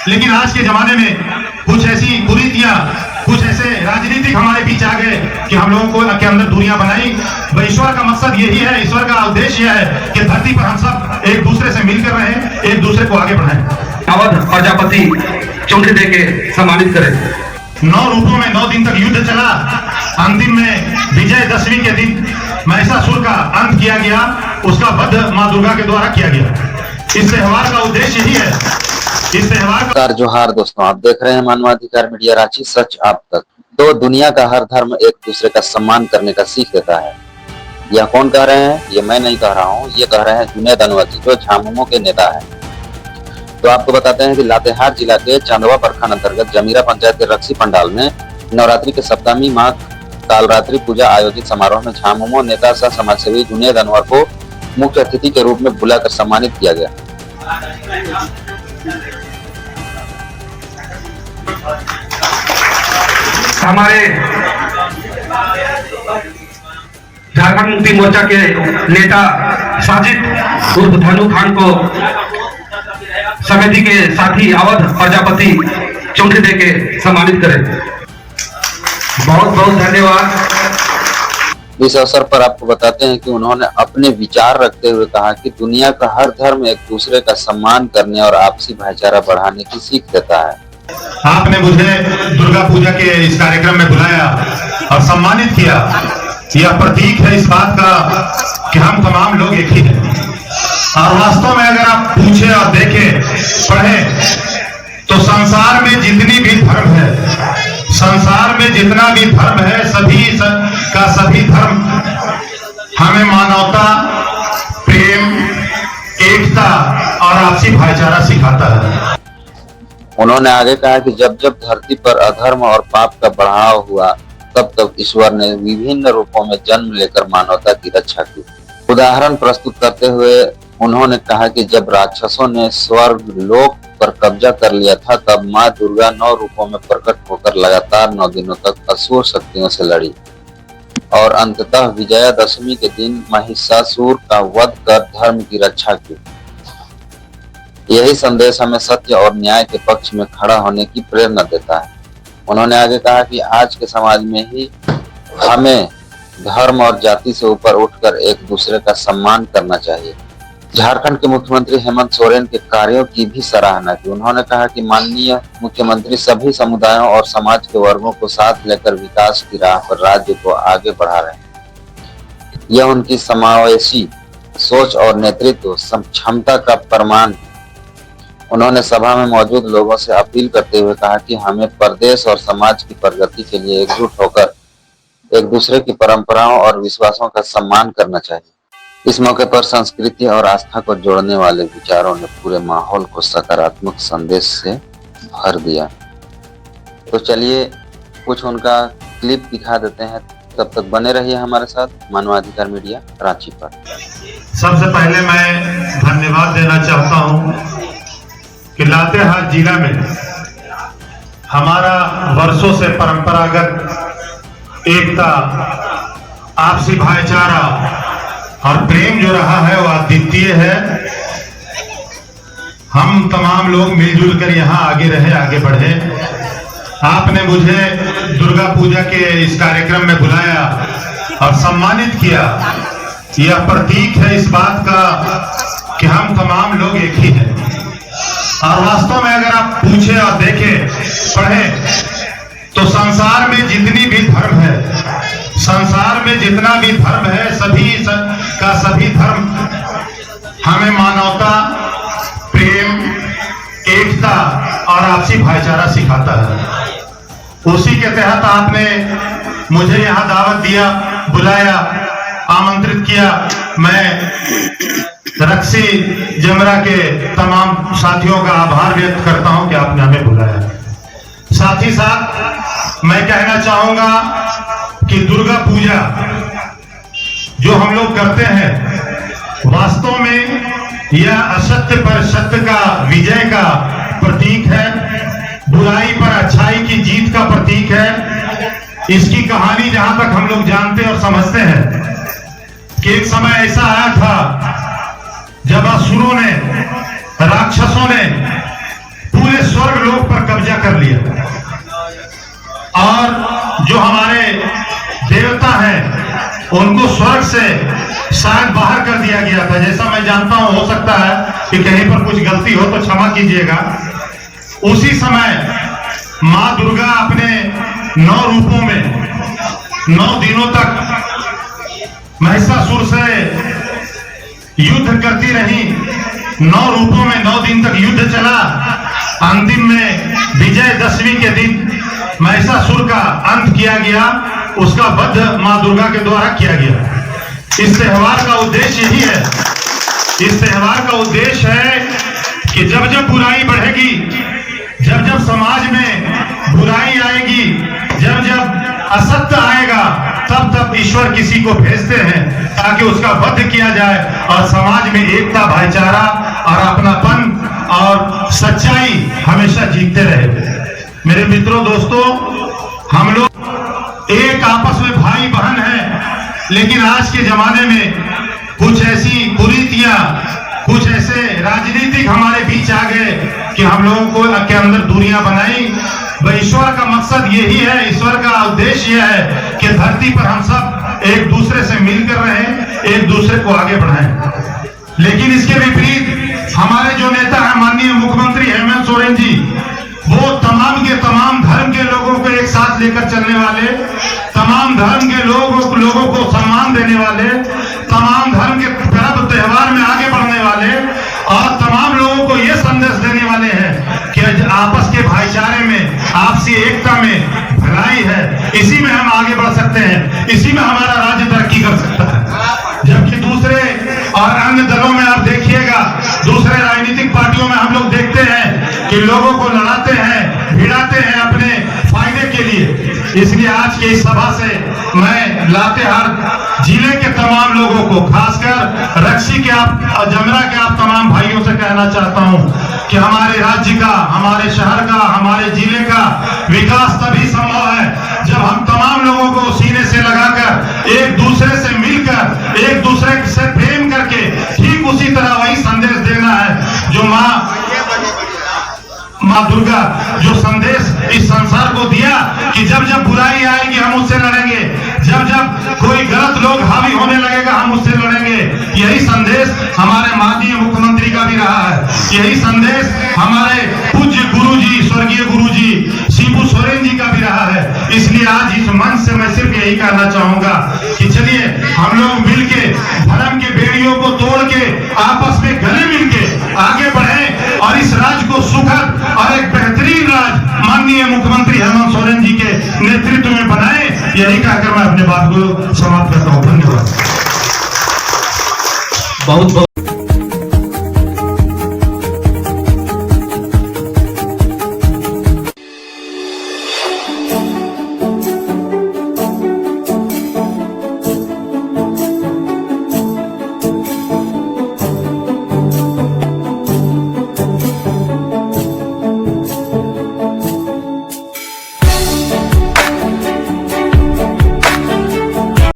लेकिन आज के जमाने में कुछ ऐसी कुरीतियां, कुछ ऐसे राजनीतिक हमारे बीच आ गए कि हम लोगों को के अंदर दूरियां बनाई। वह ईश्वर का मकसद यही है, ईश्वर का उद्देश्य यह है कि धरती पर हम सब एक दूसरे से मिलकर रहें, एक दूसरे को आगे बढ़ाएं। अवध प्रजापति चौंठी दे के सम्मानित करें। 9 रूपों में 9 दिन तक युद्ध चला। अंतिम में विजयदशमी के दिन महिषासुर का अंत किया गया, उसका वध मां दुर्गा के द्वारा किया गया। इस त्योहार का उद्देश्य यही है, इस त्योहार का। जोहार दोस्तों, आप देख रहे हैं मानवाधिकार मीडिया रांची, सच आप तक। तो दुनिया का हर धर्म एक दूसरे का सम्मान करने का सीख देता है। यह कौन कह रहे हैं? ये मैं नहीं कह रहा हूँ, ये कह रहे हैं जुनैद अनवरी, जो झामुमो के नेता है। तो आपको बताते हैं कि लातेहार जिला के चांदवा प्रखंड अंतर्गत जमीरा पंचायत के रक्सी पंडाल में नवरात्रि के सप्तमी माह कालरात्रि पूजा आयोजित समारोह में झामुमो नेता सह समाजसेवी जुनैद अनवर को मुख्य अतिथि के रूप में बुलाकर सम्मानित किया गया। हमारे झारखंड मुक्ति मोर्चा के नेता साजिद उर्फ धनु खान को समिति के साथी अवध प्रजापति चौंठी दे के सम्मानित करें। बहुत बहुत धन्यवाद। इस अवसर पर आपको बताते हैं कि उन्होंने अपने विचार रखते हुए कहा कि दुनिया का हर धर्म एक दूसरे का सम्मान करने और आपसी भाईचारा बढ़ाने की सीख देता है। आपने मुझे दुर्गा पूजा के इस कार्यक्रम में बुलाया और सम्मानित किया। यह प्रतीक है इस बात का कि हम तमाम लोग एक ही हैं। और वास्तव में अगर आप पूछे और देखें, पढ़ें, तो संसार में जितनी भी धर्म है, संसार में जितना भी धर्म है, सभी धर्म हमें मानवता, प्रेम, एकता और आपसी भाईचारा सिखाता है। उन्होंने आगे कहा कि जब जब धरती पर अधर्म और पाप का बढ़ाव हुआ, तब तब ईश्वर ने विभिन्न रूपों में जन्म लेकर मानवता की रक्षा की। उदाहरण प्रस्तुत करते हुए उन्होंने कहा कि जब राक्षसों ने स्वर्ग लोक पर कब्जा कर लिया था, तब माँ दुर्गा 9 रूपों में प्रकट होकर लगातार 9 दिनों तक असुर शक्तियों से लड़ी और अंततः विजयादशमी के दिन महिषासुर का वध कर धर्म की रक्षा की। यही संदेश हमें सत्य और न्याय के पक्ष में खड़ा होने की प्रेरणा देता है। उन्होंने आगे कहा कि आज के समाज में ही हमें धर्म और जाति से ऊपर उठकर एक दूसरे का सम्मान करना चाहिए। झारखंड के मुख्यमंत्री हेमंत सोरेन के कार्यों की भी सराहना की। उन्होंने कहा कि माननीय मुख्यमंत्री सभी समुदायों और समाज के वर्गों को साथ लेकर विकास की राह पर राज्य को आगे बढ़ा रहे हैं। यह उनकी समावेशी सोच और नेतृत्व क्षमता का प्रमाण है। उन्होंने सभा में मौजूद लोगों से अपील करते हुए कहा कि हमें प्रदेश और समाज की प्रगति के लिए एकजुट होकर एक दूसरे की परंपराओं और विश्वासों का सम्मान करना चाहिए। इस मौके पर संस्कृति और आस्था को जोड़ने वाले विचारों ने पूरे माहौल को सकारात्मक संदेश से भर दिया। तो चलिए कुछ उनका क्लिप दिखा देते हैं। तब तक बने रहिए हमारे साथ मानवाधिकार मीडिया रांची पर। सबसे पहले मैं धन्यवाद देना चाहता हूं कि लातेहार जिला में हमारा वर्षों से परंपरागत एकता, आपसी भाईचारा और प्रेम जो रहा है वो अद्वितीय है। हम तमाम लोग मिलजुल कर यहाँ आगे रहे, आगे बढ़े। आपने मुझे दुर्गा पूजा के इस कार्यक्रम में बुलाया और सम्मानित किया। यह प्रतीक है इस बात का कि हम तमाम लोग एक ही हैं। और वास्तव में अगर आप पूछे और देखें, पढ़ें, तो संसार में जितनी भी धर्म है, संसार में जितना भी धर्म है, सभी धर्म हमें मानवता, प्रेम, एकता और आपसी भाईचारा सिखाता है। उसी के तहत आपने मुझे यहाँ दावत दिया, बुलाया, आमंत्रित किया। मैं रक्सी जमरा के तमाम साथियों का आभार व्यक्त करता हूं कि आपने हमें बुलाया। साथ ही साथ मैं कहना चाहूंगा कि दुर्गा पूजा जो हम लोग करते हैं, वास्तव में यह असत्य पर सत्य का विजय का प्रतीक है, बुराई पर अच्छाई की जीत का प्रतीक है। इसकी कहानी जहां तक हम लोग जानते और समझते हैं कि एक समय ऐसा आया था जब असुरों ने, राक्षसों ने पूरे उन्होंने स्वर्ग लोक पर कब्जा कर लिया और जो हमारे देवता हैं उनको स्वर्ग से शायद बाहर कर दिया गया था। जैसा मैं जानता हूं, हो सकता है कि कहीं पर कुछ गलती हो तो क्षमा कीजिएगा। उसी समय मां दुर्गा अपने 9 रूपों में 9 दिनों तक महिषासुर से युद्ध करती रही। 9 रूपों में 9 दिन तक युद्ध चला। अंतिम में विजयदशमी के दिन महिषासुर का अंत किया गया, उसका वध मां दुर्गा के द्वारा किया गया। इस त्योहार का उद्देश्य यही है, इस त्योहार का उद्देश्य है कि जब जब बुराई बढ़ेगी, जब जब समाज में बुराई आएगी, जब जब असत्य आएगा, तब तब ईश्वर किसी को भेजते हैं ताकि उसका वध किया जाए और समाज में एकता, भाईचारा और अपनापन और सच्चाई हमेशा जीतते रहे। मेरे मित्रों, दोस्तों, हम लोग एक आपस में भाई बहन हैं, लेकिन आज के जमाने में कुछ ऐसी कुरीतियां, कुछ ऐसे राजनीतिक हमारे बीच आ गए कि हम लोगों को के अंदर दूरियां बनाई। ईश्वर का मकसद यही है, ईश्वर का उद्देश्य यह है कि धरती पर हम सब एक दूसरे से मिलकर रहें, एक दूसरे को आगे बढ़ाएं। लेकिन इसके विपरीत हमारे जो नेता हैं, माननीय मुख्यमंत्री हेमंत सोरेन जी, वो तमाम के तमाम धर्म के लोगों को एक साथ लेकर चलने वाले, तमाम धर्म के लोगों को सम्मान देने वाले, तमाम धर्म के पर्व त्योहार में आगे बढ़ने वाले और तमाम लोगों को ये संदेश देने वाले हैं कि आपस के भाईचारे में, आपसी एकता में भलाई है। इसी में हम आगे बढ़ सकते हैं, इसी में हमारा राज्य तरक्की कर सकता है। जबकि दूसरे और अन्य दलों में आप देखिएगा, दूसरे राजनीतिक पार्टियों में हम लोग देखते हैं कि लोगों को लड़ाते हैं, भिड़ाते हैं अपने फायदे के लिए। इसलिए आज के इस सभा से मैं लातेहार जिले के तमाम लोगों को, खासकर रक्सी के आप, जमरा के आप तमाम भाइयों से कहना चाहता हूं कि हमारे राज्य का, हमारे शहर का, हमारे जिले का विकास तभी संभव है जब हम तमाम लोगों को सीने से लगाकर, एक दूसरे से मिलकर, एक दूसरे से प्रेम करके, ठीक उसी तरह वही संदेश देना है जो मां दुर्गा जो संदेश इस संसार को दिया कि जब जब बुराई आएगी हम उससे लड़ेंगे, जब जब कोई गलत लोग हावी होने लगेगा हम उससे लड़ेंगे। यही संदेश हमारे माननीय मुख्यमंत्री का भी रहा है, यही संदेश हमारे पूज्य गुरुजी, स्वर्गीय गुरुजी शिबू सोरेन जी का भी रहा है। इसलिए आज इस मंच से मैं सिर्फ यही कहना चाहूंगा कि चलिए हम लोग मिलके धर्म के बेड़ियों को तोड़ के आपस में गले मिलके आगे बढ़े और इस राज्य को सुखद और एक बेहतरीन राज्य माननीय मुख्यमंत्री हेमंत सोरेन जी के नेतृत्व में बनाए। यही कहकर मैं अपने बात को समाप्त करता हूँ। धन्यवाद। बहुत बहुत